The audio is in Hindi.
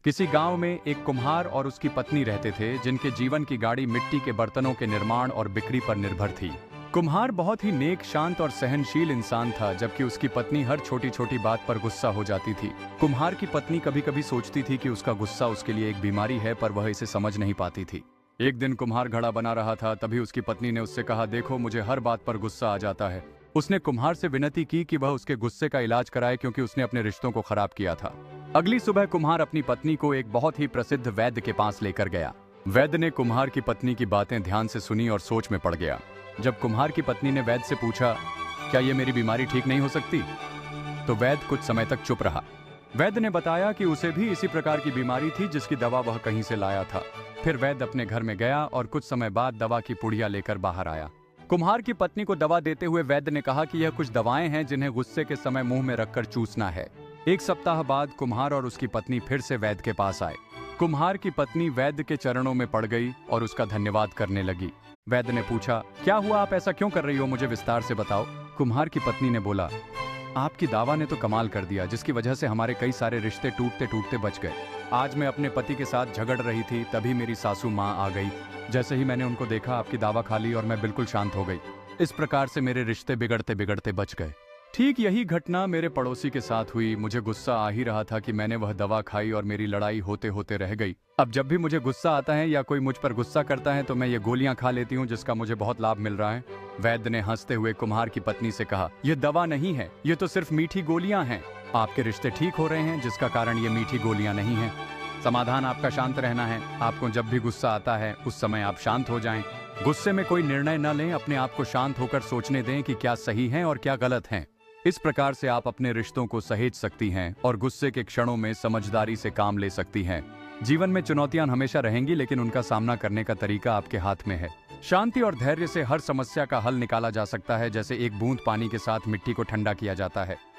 किसी गांव में एक कुम्हार और उसकी पत्नी रहते थे जिनके जीवन की गाड़ी मिट्टी के बर्तनों के निर्माण और बिक्री पर निर्भर थी। कुम्हार बहुत ही नेक, शांत और सहनशील इंसान था, जबकि उसकी पत्नी हर छोटी छोटी बात पर गुस्सा हो जाती थी। कुम्हार की पत्नी कभी कभी सोचती थी कि उसका गुस्सा उसके लिए एक बीमारी है, पर वह इसे समझ नहीं पाती थी। एक दिन कुम्हार घड़ा बना रहा था, तभी उसकी पत्नी ने उससे कहा, देखो मुझे हर बात पर गुस्सा आ जाता है। उसने कुम्हार से विनती की कि वह उसके गुस्से का इलाज कराए, क्योंकि उसने अपने रिश्तों को खराब किया था। अगली सुबह कुम्हार अपनी पत्नी को एक बहुत ही प्रसिद्ध वैद्य के पास लेकर गया। वैद्य ने कुम्हार की पत्नी की बातें ध्यान से सुनी और सोच में पड़ गया। जब कुम्हार की पत्नी ने वैद्य से पूछा, क्या ये मेरी बीमारी ठीक नहीं हो सकती, तो वैद्य कुछ समय तक चुप रहा। वैद्य ने बताया कि उसे भी इसी प्रकार की बीमारी थी, जिसकी दवा वह कहीं से लाया था। फिर वैद्य अपने घर में गया और कुछ समय बाद दवा की पुड़िया लेकर बाहर आया। कुम्हार की पत्नी को दवा देते हुए वैद्य ने कहा कि यह कुछ दवाएं हैं जिन्हें गुस्से के समय मुंह में रखकर चूसना है। एक सप्ताह बाद कुम्हार और उसकी पत्नी फिर से वैद्य के पास आए। कुम्हार की पत्नी वैद्य के चरणों में पड़ गई और उसका धन्यवाद करने लगी। वैद्य ने पूछा, क्या हुआ, आप ऐसा क्यों कर रही हो, मुझे विस्तार से बताओ। कुम्हार की पत्नी ने बोला, आपकी दावा ने तो कमाल कर दिया, जिसकी वजह से हमारे कई सारे रिश्ते टूटते टूटते बच गए। आज मैं अपने पति के साथ झगड़ रही थी, तभी मेरी सासू माँ आ गई। जैसे ही मैंने उनको देखा, आपकी दावा खा ली और मैं बिल्कुल शांत हो गई। इस प्रकार से मेरे रिश्ते बिगड़ते बिगड़ते बच गए। ठीक यही घटना मेरे पड़ोसी के साथ हुई। मुझे गुस्सा आ ही रहा था कि मैंने वह दवा खाई और मेरी लड़ाई होते होते रह गई। अब जब भी मुझे गुस्सा आता है या कोई मुझ पर गुस्सा करता है तो मैं ये गोलियां खा लेती हूँ, जिसका मुझे बहुत लाभ मिल रहा है। वैद्य ने हंसते हुए कुम्हार की पत्नी से कहा, यह दवा नहीं है, ये तो सिर्फ मीठी गोलियां हैं। आपके रिश्ते ठीक हो रहे हैं, जिसका कारण ये मीठी गोलियां नहीं है। समाधान आपका शांत रहना है। आपको जब भी गुस्सा आता है उस समय आप शांत हो जाएं। गुस्से में कोई निर्णय न लें, अपने आप को शांत होकर सोचने दें कि क्या सही है और क्या गलत है। इस प्रकार से आप अपने रिश्तों को सहेज सकती हैं और गुस्से के क्षणों में समझदारी से काम ले सकती हैं। जीवन में चुनौतियां हमेशा रहेंगी, लेकिन उनका सामना करने का तरीका आपके हाथ में है। शांति और धैर्य से हर समस्या का हल निकाला जा सकता है, जैसे एक बूंद पानी के साथ मिट्टी को ठंडा किया जाता है।